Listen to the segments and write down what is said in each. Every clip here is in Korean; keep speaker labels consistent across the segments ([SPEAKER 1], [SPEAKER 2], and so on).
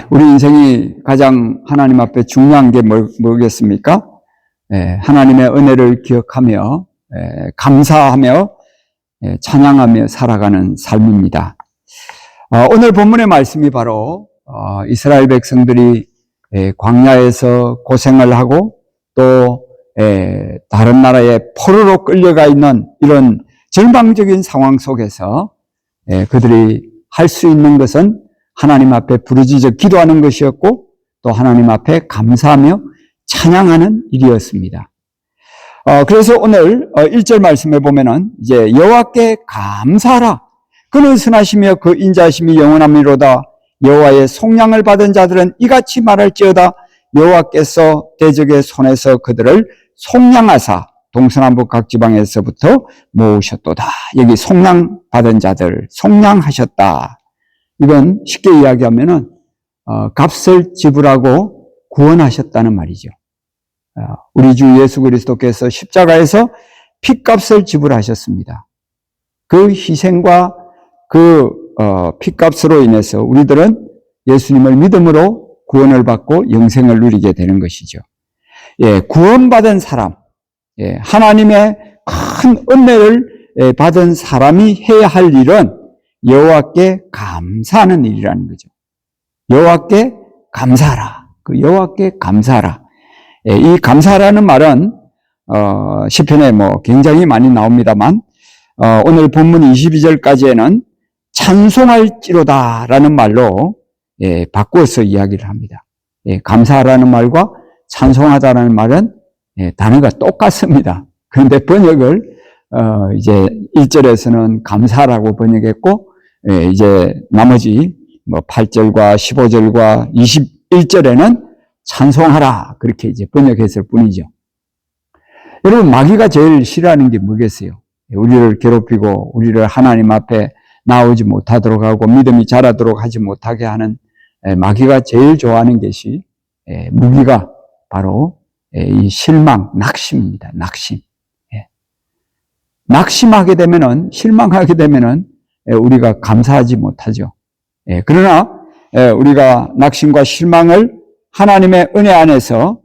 [SPEAKER 1] 우리 인생이 가장 하나님 앞에 중요한 게 뭐겠습니까? 하나님의 은혜를 기억하며 감사하며 찬양하며 살아가는 삶입니다. 오늘 본문의 말씀이 바로 이스라엘 백성들이 광야에서 고생을 하고 또 다른 나라의 포로로 끌려가 있는 이런 절망적인 상황 속에서 그들이 할 수 있는 것은 하나님 앞에 부르짖어 기도하는 것이었고 또 하나님 앞에 감사하며 찬양하는 일이었습니다. 그래서 오늘 1절 말씀에 보면은 이제 여호와께 감사하라. 그는 선하시며 그 인자하심이 영원하미로다. 여호와의 속량을 받은 자들은 이같이 말할지어다. 여호와께서 대적의 손에서 그들을 속량하사 동서남북 각 지방에서부터 모으셨도다. 여기 속량 받은 자들, 속량하셨다. 이건 쉽게 이야기하면은 값을 지불하고 구원하셨다는 말이죠. 우리 주 예수 그리스도께서 십자가에서 핏값을 지불하셨습니다. 그 희생과 그 핏값으로 인해서 우리들은 예수님을 믿음으로 구원을 받고 영생을 누리게 되는 것이죠. 구원받은 사람, 하나님의 큰 은혜를 받은 사람이 해야 할 일은 여호와께 감사하는 일이라는 거죠. 여호와께 감사하라. 그 여호와께 감사하라. 이 감사라는 말은 시편에 굉장히 많이 나옵니다만 오늘 본문 22절까지에는 찬송할지로다라는 말로 바꾸어서 이야기를 합니다. 감사하라는 말과 찬송하다라는 말은 단어가 똑같습니다. 그런데 번역을 이제 1절에서는 감사라고 번역했고 이제 나머지 8절과 15절과 21절에는 찬송하라 그렇게 이제 번역했을 뿐이죠. 여러분, 마귀가 제일 싫어하는 게 뭐겠어요? 우리를 괴롭히고 우리를 하나님 앞에 나오지 못하도록 하고 믿음이 자라도록 하지 못하게 하는 마귀가 제일 좋아하는 것이 무기가 바로 이 실망, 낙심입니다. 낙심. 낙심하게 되면은, 실망하게 되면은 우리가 감사하지 못하죠. 그러나 우리가 낙심과 실망을 하나님의 은혜 안에서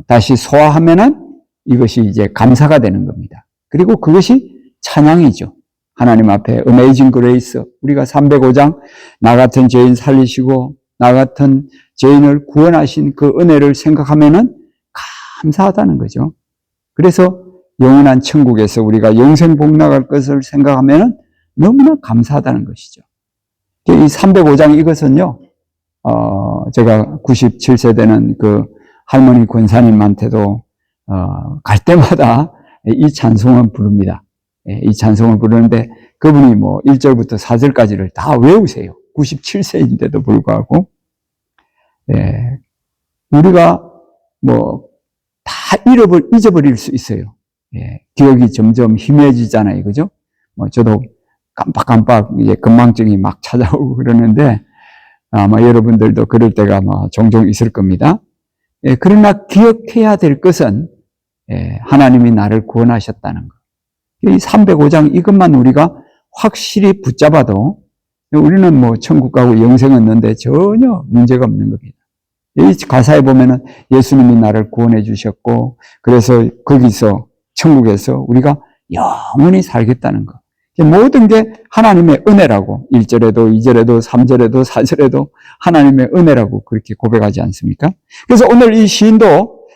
[SPEAKER 1] 다시 소화하면은 이것이 이제 감사가 되는 겁니다. 그리고 그것이 찬양이죠. 하나님 앞에 Amazing Grace, 우리가 305장 나 같은 죄인 살리시고 나 같은 죄인을 구원하신 그 은혜를 생각하면은 감사하다는 거죠. 그래서 영원한 천국에서 우리가 영생 복락할 것을 생각하면 너무나 감사하다는 것이죠. 이 305장 이것은요, 제가 97세 되는 그 할머니 권사님한테도, 갈 때마다 이 찬송을 부릅니다. 이 찬송을 부르는데 그분이 1절부터 4절까지를 다 외우세요. 97세인데도 불구하고. 우리가 다 잊어버릴 수 있어요. 기억이 점점 희미해지잖아요. 그죠? 저도 깜빡깜빡 이제 건망증이 막 찾아오고 그러는데 아마 여러분들도 그럴 때가 종종 있을 겁니다. 그러나 기억해야 될 것은 하나님이 나를 구원하셨다는 것. 이 305장 이것만 우리가 확실히 붙잡아도 우리는 천국 가고 영생 얻는데 전혀 문제가 없는 겁니다. 이 가사에 보면은 예수님이 나를 구원해 주셨고 그래서 거기서 천국에서 우리가 영원히 살겠다는 것. 모든 게 하나님의 은혜라고 1절에도 2절에도 3절에도 4절에도 하나님의 은혜라고 그렇게 고백하지 않습니까? 그래서 오늘 이 시인도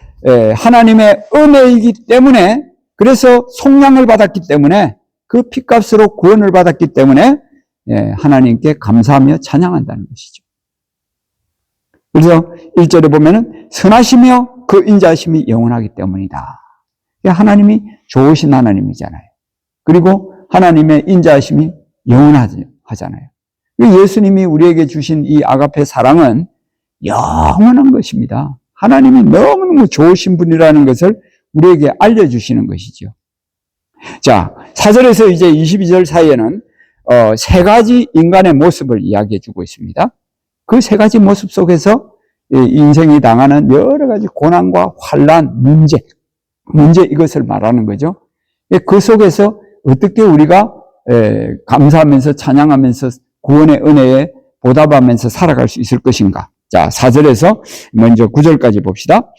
[SPEAKER 1] 하나님의 은혜이기 때문에 그래서 속량을 받았기 때문에 그 핏값으로 구원을 받았기 때문에 하나님께 감사하며 찬양한다는 것이죠. 그래서 1절에 보면은 선하시며 그 인자하심이 영원하기 때문이다. 하나님이 좋으신 하나님이잖아요. 그리고 하나님의 인자하심이 영원하잖아요. 예수님이 우리에게 주신 이 아가페 사랑은 영원한 것입니다. 하나님이 너무너무 좋으신 분이라는 것을 우리에게 알려주시는 것이죠. 자, 4절에서 이제 22절 사이에는 세 가지 인간의 모습을 이야기해 주고 있습니다. 그 세 가지 모습 속에서 인생이 당하는 여러 가지 고난과 환난, 문제 이것을 말하는 거죠. 그 속에서 어떻게 우리가 감사하면서 찬양하면서 구원의 은혜에 보답하면서 살아갈 수 있을 것인가? 자, 4절에서 먼저 9절까지 봅시다.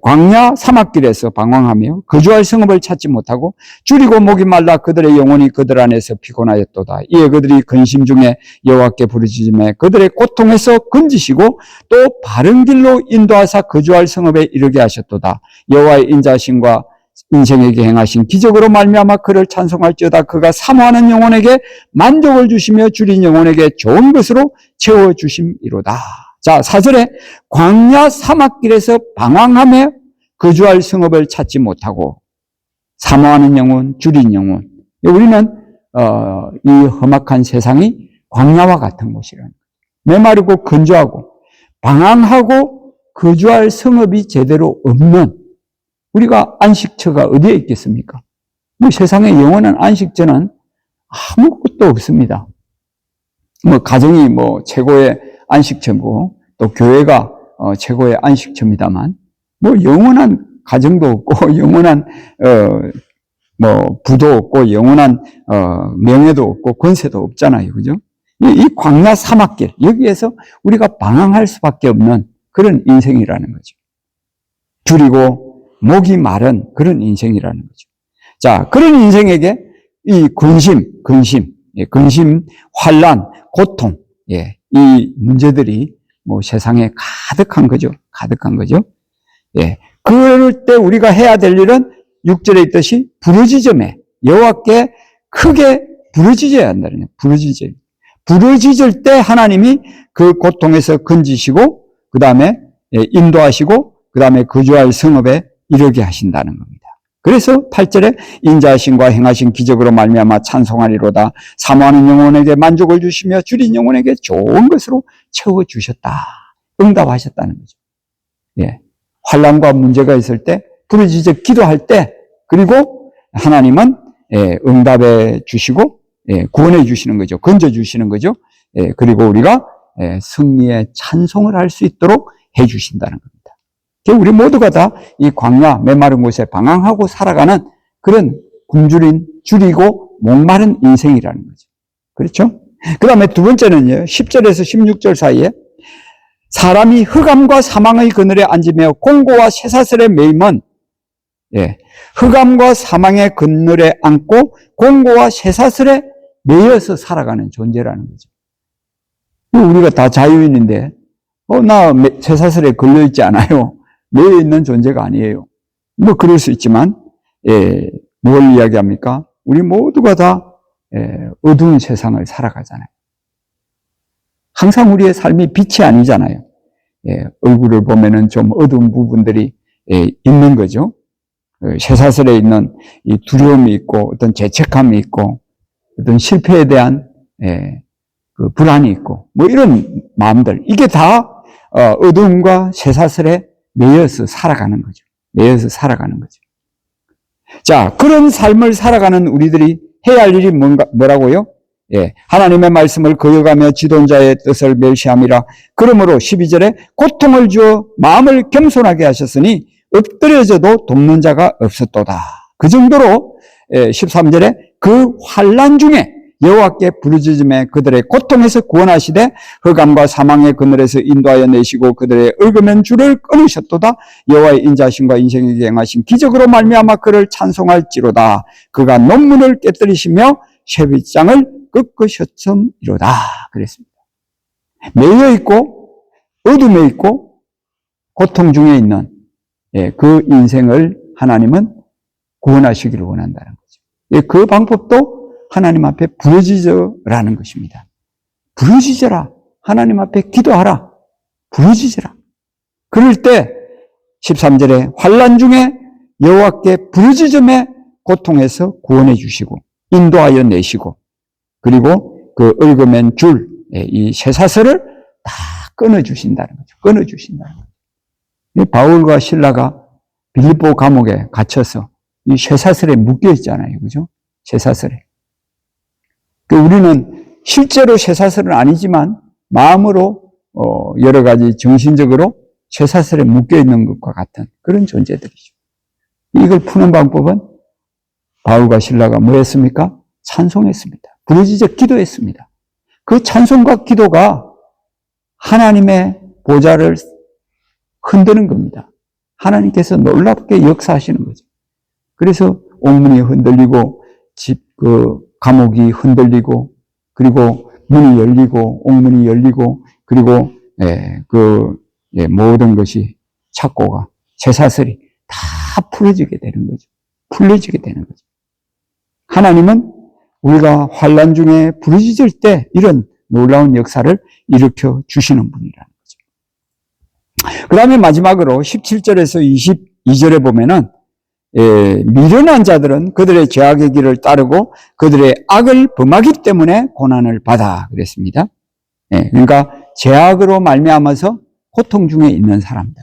[SPEAKER 1] 광야 사막길에서 방황하며 거주할 성읍을 찾지 못하고 줄이고 목이 말라 그들의 영혼이 그들 안에서 피곤하였도다. 이에 그들이 근심 중에 여호와께 부르짖으며 그들의 고통에서 건지시고 또 바른 길로 인도하사 거주할 성읍에 이르게 하셨도다. 여호와의 인자하심과 인생에게 행하신 기적으로 말미암아 그를 찬송할지어다. 그가 사모하는 영혼에게 만족을 주시며 줄인 영혼에게 좋은 것으로 채워주심이로다. 자, 4절에 광야 사막길에서 방황하며 거주할 성읍을 찾지 못하고 사모하는 영혼, 줄인 영혼. 우리는 이 험악한 세상이 광야와 같은 곳이라는 거예요. 메마르고 건조하고 방황하고 거주할 성읍이 제대로 없는 우리가 안식처가 어디에 있겠습니까? 뭐 세상에 영원한 안식처는 아무것도 없습니다. 뭐 가정이 뭐 최고의 안식처고 또 교회가 최고의 안식처입니다만 뭐 영원한 가정도 없고 영원한 뭐 부도 없고 영원한 명예도 없고 권세도 없잖아요. 그죠? 이 광야 사막길 여기에서 우리가 방황할 수밖에 없는 그런 인생이라는 거죠. 줄이고 목이 마른 그런 인생이라는 거죠. 자, 그런 인생에게 이 근심, 환난, 고통, 이 문제들이 뭐 세상에 가득한 거죠. 그럴 때 우리가 해야 될 일은 6절에 있듯이 부르짖음에 여호와께 크게 부르짖어야 한다는 거예요. 부르짖을 때 하나님이 그 고통에서 건지시고 그 다음에 인도하시고 그 다음에 거주할 성읍에 이르게 하신다는 겁니다. 그래서 8절에 인자하심과 행하신 기적으로 말미암아 찬송하리로다. 사모하는 영혼에게 만족을 주시며 줄인 영혼에게 좋은 것으로 채워주셨다. 응답하셨다는 거죠. 환난과 문제가 있을 때 부르짖어 기도할 때 그리고 하나님은 응답해 주시고 구원해 주시는 거죠. 건져 주시는 거죠. 그리고 우리가 승리의 찬송을 할 수 있도록 해 주신다는 겁니다. 우리 모두가 다 이 광야 메마른 곳에 방황하고 살아가는 그런 굶주린 줄이고 목마른 인생이라는 거죠. 그렇죠? 그 다음에 두 번째는요. 10절에서 16절 사이에 사람이 흑암과 사망의 그늘에 앉으며 공고와 쇠사슬에 매임은 흑암과 사망의 그늘에 앉고 공고와 쇠사슬에 매여서 살아가는 존재라는 거죠. 우리가 다 자유인인데 나 쇠사슬에 걸려있지 않아요. 매여 있는 존재가 아니에요. 뭐 그럴 수 있지만 뭘 이야기합니까? 우리 모두가 다 어두운 세상을 살아가잖아요. 항상 우리의 삶이 빛이 아니잖아요. 얼굴을 보면은 좀 어두운 부분들이 있는 거죠. 쇠사슬에 있는 이 두려움이 있고 어떤 죄책감이 있고 어떤 실패에 대한 그 불안이 있고 뭐 이런 마음들 이게 다 어두움과 쇠사슬에 매여서 살아가는 거죠. 자, 그런 삶을 살아가는 우리들이 해야 할 일이 뭐라고요? 하나님의 말씀을 거역하며 지도자의 뜻을 멸시함이라. 그러므로 12절에 고통을 주어 마음을 겸손하게 하셨으니 엎드려져도 돕는 자가 없었도다. 그 정도로 13절에 그 환난 중에 여호와께 부르짖음에 그들의 고통에서 구원하시되 흑암과 사망의 그늘에서 인도하여 내시고 그들의 얽으면 줄을 끊으셨도다. 여호와의 인자하심과 인생에게 행하신 기적으로 말미암아 그를 찬송할지로다. 그가 논문을 깨뜨리시며 쇠빗장을 꺾으셨음이로다. 그랬습니다. 매여 있고 어둠에 있고 고통 중에 있는 그 인생을 하나님은 구원하시기를 원한다는 거죠. 그 방법도 하나님 앞에 부르짖으라는 것입니다. 부르짖어라. 하나님 앞에 기도하라. 부르짖어라. 그럴 때 13절에 환난 중에 여호와께 부르짖음에 고통에서 구원해 주시고 인도하여 내시고 그리고 그 얽어맨 줄, 이 쇠사슬을 다 끊어주신다는 거죠. 끊어주신다는 거죠. 바울과 실라가 빌립보 감옥에 갇혀서 이 쇠사슬에 묶여 있잖아요. 그죠? 쇠사슬에. 우리는 실제로 쇠사슬은 아니지만 마음으로 여러 가지 정신적으로 쇠사슬에 묶여 있는 것과 같은 그런 존재들이죠. 이걸 푸는 방법은 바울과 실라가 뭐 했습니까? 찬송했습니다. 부르짖어 기도했습니다. 그 찬송과 기도가 하나님의 보좌를 흔드는 겁니다. 하나님께서 놀랍게 역사하시는 거죠. 그래서 옥문이 흔들리고 감옥이 흔들리고 그리고 문이 열리고 옥문이 열리고 그리고 모든 것이 착고가 쇠사슬이 다 풀어지게 되는 거죠. 풀려지게 되는 거죠. 하나님은 우리가 환난 중에 부르짖을 때 이런 놀라운 역사를 일으켜 주시는 분이라는 거죠. 그 다음에 마지막으로 17절에서 22절에 보면은 미련한 자들은 그들의 죄악의 길을 따르고 그들의 악을 범하기 때문에 고난을 받아 그랬습니다. 그러니까 죄악으로 말미암아서 고통 중에 있는 사람들,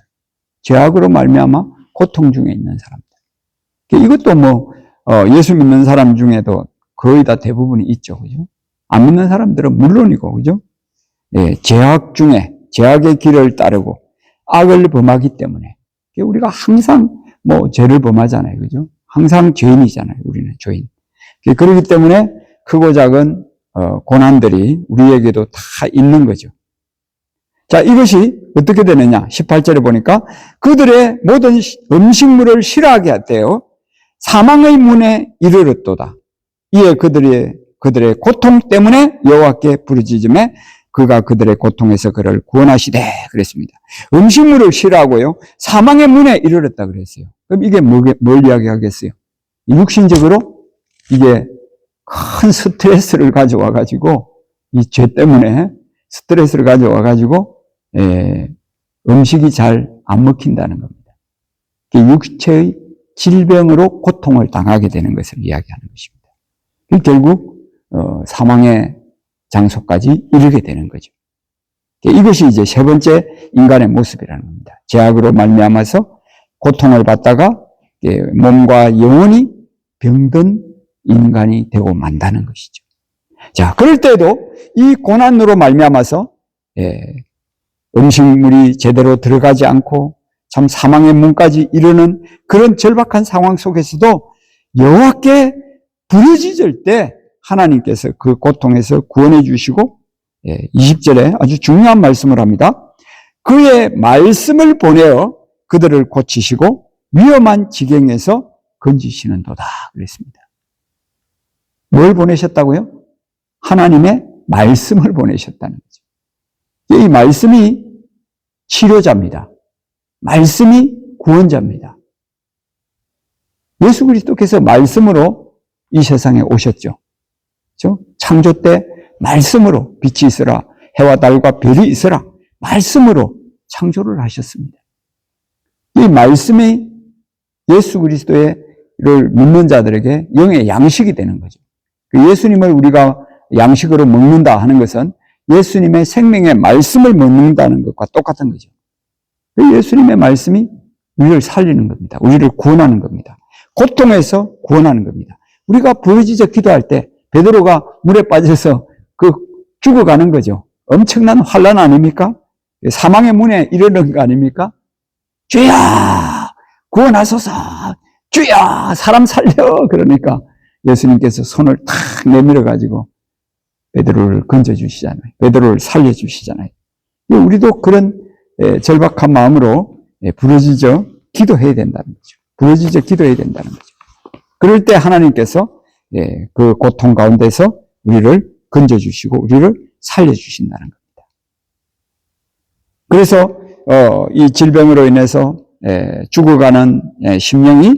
[SPEAKER 1] 죄악으로 말미암아 고통 중에 있는 사람들. 이것도 예수 믿는 사람 중에도 거의 다 대부분이 있죠, 그죠? 안 믿는 사람들은 물론이고, 그죠? 죄악 중에 죄악의 길을 따르고 악을 범하기 때문에 우리가 항상 죄를 범하잖아요, 그죠? 항상 죄인이잖아요, 우리는 죄인. 그렇기 때문에 크고 작은 고난들이 우리에게도 다 있는 거죠. 자, 이것이 어떻게 되느냐? 18절에 보니까 그들의 모든 음식물을 싫어하게 하되어 사망의 문에 이르렀도다. 이에 그들의 고통 때문에 여호와께 부르짖음에 그가 그들의 고통에서 그를 구원하시되 그랬습니다. 음식물을 싫어하고요. 사망의 문에 이르렀다 그랬어요. 그럼 이게 뭘 이야기하겠어요? 육신적으로 이게 큰 스트레스를 가져와가지고 이 죄 때문에 스트레스를 가져와가지고 음식이 잘 안 먹힌다는 겁니다. 육체의 질병으로 고통을 당하게 되는 것을 이야기하는 것입니다. 결국 사망의 장소까지 이르게 되는 거죠. 이것이 이제 세 번째 인간의 모습이라는 겁니다. 죄악으로 말미암아서 고통을 받다가 몸과 영혼이 병든 인간이 되고 만다는 것이죠. 자, 그럴 때도 이 고난으로 말미암아서 음식물이 제대로 들어가지 않고 참 사망의 문까지 이르는 그런 절박한 상황 속에서도 여호와께 부르짖을 때 하나님께서 그 고통에서 구원해 주시고 20절에 아주 중요한 말씀을 합니다. 그의 말씀을 보내어 그들을 고치시고 위험한 지경에서 건지시는도다 그랬습니다. 뭘 보내셨다고요? 하나님의 말씀을 보내셨다는 거죠. 이 말씀이 치료자입니다. 말씀이 구원자입니다. 예수 그리스도께서 말씀으로 이 세상에 오셨죠. 그렇죠? 창조 때 말씀으로 빛이 있으라, 해와 달과 별이 있으라, 말씀으로 창조를 하셨습니다. 이 말씀이 예수 그리스도를 믿는 자들에게 영의 양식이 되는 거죠. 예수님을 우리가 양식으로 먹는다 하는 것은 예수님의 생명의 말씀을 먹는다는 것과 똑같은 거죠. 예수님의 말씀이 우리를 살리는 겁니다. 우리를 구원하는 겁니다. 고통에서 구원하는 겁니다. 우리가 부르짖어 기도할 때 베드로가 물에 빠져서 죽어가는 거죠. 엄청난 환난 아닙니까? 사망의 문에 이르는 거 아닙니까? 주야 구원하소서, 주야 사람 살려. 그러니까 예수님께서 손을 탁 내밀어 가지고 베드로를 건져주시잖아요. 베드로를 살려주시잖아요. 우리도 그런 절박한 마음으로 부르짖어 기도해야 된다는 거죠. 부르짖어 기도해야 된다는 거죠. 그럴 때 하나님께서 그 고통 가운데서 우리를 건져주시고 우리를 살려주신다는 겁니다. 그래서 이 질병으로 인해서 죽어가는 심령이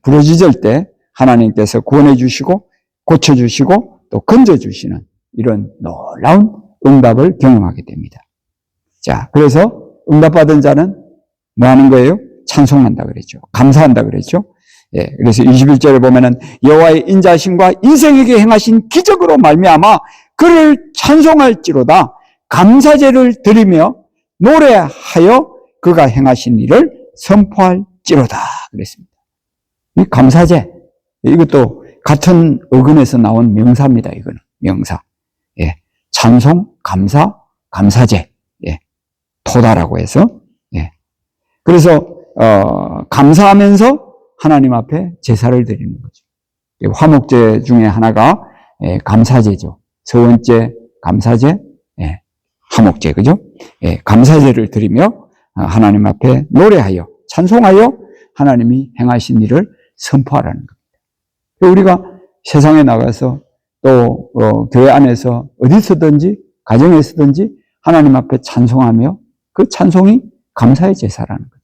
[SPEAKER 1] 부르짖을 때 하나님께서 구원해 주시고 고쳐주시고 또 건져주시는 이런 놀라운 응답을 경험하게 됩니다. 자, 그래서 응답받은 자는 뭐 하는 거예요? 찬송한다 그랬죠. 감사한다 그랬죠. 그래서 21절에 보면은 여호와의 인자심과 인생에게 행하신 기적으로 말미암아 그를 찬송할지로다 감사제를 드리며 노래하여 그가 행하신 일을 선포할지로다 그랬습니다. 이 감사제, 이것도 같은 어근에서 나온 명사입니다. 이거는 명사. 찬송, 감사, 감사제, 토다라고 해서. 그래서 감사하면서 하나님 앞에 제사를 드리는 거죠. 화목제 중에 하나가 감사제죠. 첫 번째 감사제, 화목제, 그죠? 예, 감사제를 드리며 하나님 앞에 노래하여 찬송하여 하나님이 행하신 일을 선포하라는 겁니다. 우리가 세상에 나가서 또 교회 안에서 어디서든지 가정에서든지 하나님 앞에 찬송하며 그 찬송이 감사의 제사라는 거죠.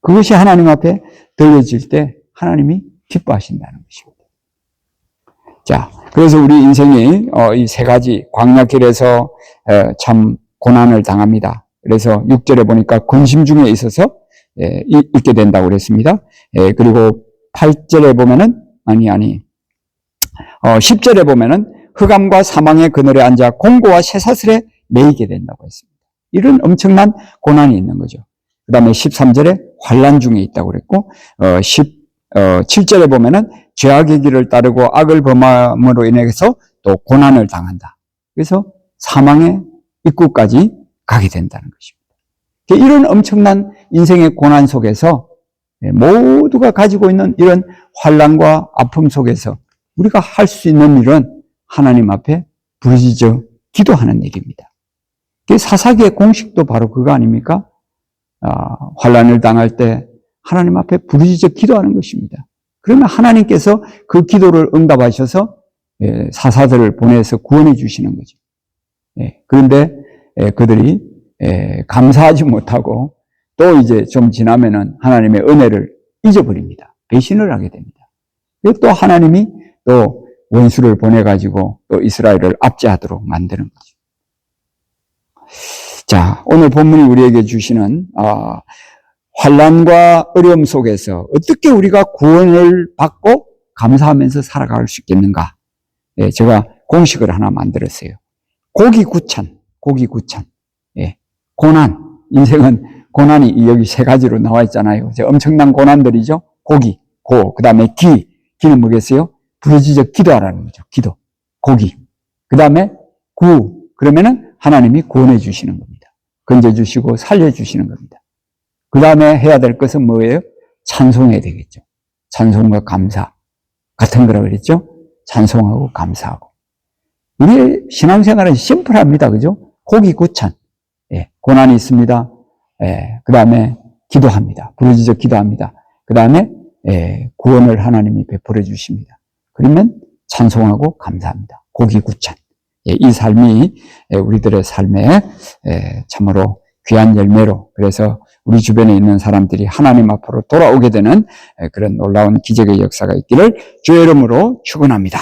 [SPEAKER 1] 그것이 하나님 앞에 드려질 때 하나님이 기뻐하신다는 것입니다. 자, 그래서 우리 인생이 이 세 가지 광야길에서 참 고난을 당합니다. 그래서 6절에 보니까 근심 중에 있어서 있게 된다고 그랬습니다. 그리고 8절에 보면은 10절에 보면은 흑암과 사망의 그늘에 앉아 공고와 쇠사슬에 매이게 된다고 했습니다. 이런 엄청난 고난이 있는 거죠. 그 다음에 13절에 환난 중에 있다고 그랬고 17절에 보면은 죄악의 길을 따르고 악을 범함으로 인해서 또 고난을 당한다. 그래서 사망의 입구까지 가게 된다는 것입니다. 이런 엄청난 인생의 고난 속에서 모두가 가지고 있는 이런 환난과 아픔 속에서 우리가 할 수 있는 일은 하나님 앞에 부르짖어 기도하는 일입니다. 사사기의 공식도 바로 그거 아닙니까? 환난을 당할 때 하나님 앞에 부르짖어 기도하는 것입니다. 그러면 하나님께서 그 기도를 응답하셔서 사사들을 보내서 구원해 주시는 거죠. 그런데 그들이 감사하지 못하고 또 이제 좀 지나면은 하나님의 은혜를 잊어버립니다. 배신을 하게 됩니다. 또 하나님이 또 원수를 보내가지고 또 이스라엘을 압제하도록 만드는 거죠. 자, 오늘 본문이 우리에게 주시는 환난과 어려움 속에서 어떻게 우리가 구원을 받고 감사하면서 살아갈 수 있겠는가? 제가 공식을 하나 만들었어요. 고기구찬. 고난. 인생은 고난이 여기 세 가지로 나와 있잖아요. 엄청난 고난들이죠. 그 다음에 기는 뭐겠어요? 부르짖어 기도하라는 거죠. 기도. 고기. 그 다음에 그러면은 하나님이 구원해 주시는 겁니다. 건져주시고 살려주시는 겁니다. 그 다음에 해야 될 것은 뭐예요? 찬송해야 되겠죠. 찬송과 감사 같은 거라고 그랬죠? 찬송하고 감사하고. 우리의 신앙생활은 심플합니다. 그죠? 고기구찬. 고난이 있습니다. 그 다음에 기도합니다. 부르짖어 기도합니다. 그 다음에 구원을 하나님이 베풀어 주십니다. 그러면 찬송하고 감사합니다. 고기구찬. 이 삶이 우리들의 삶에 참으로 귀한 열매로, 그래서 우리 주변에 있는 사람들이 하나님 앞으로 돌아오게 되는 그런 놀라운 기적의 역사가 있기를 주의 이름으로 축원합니다.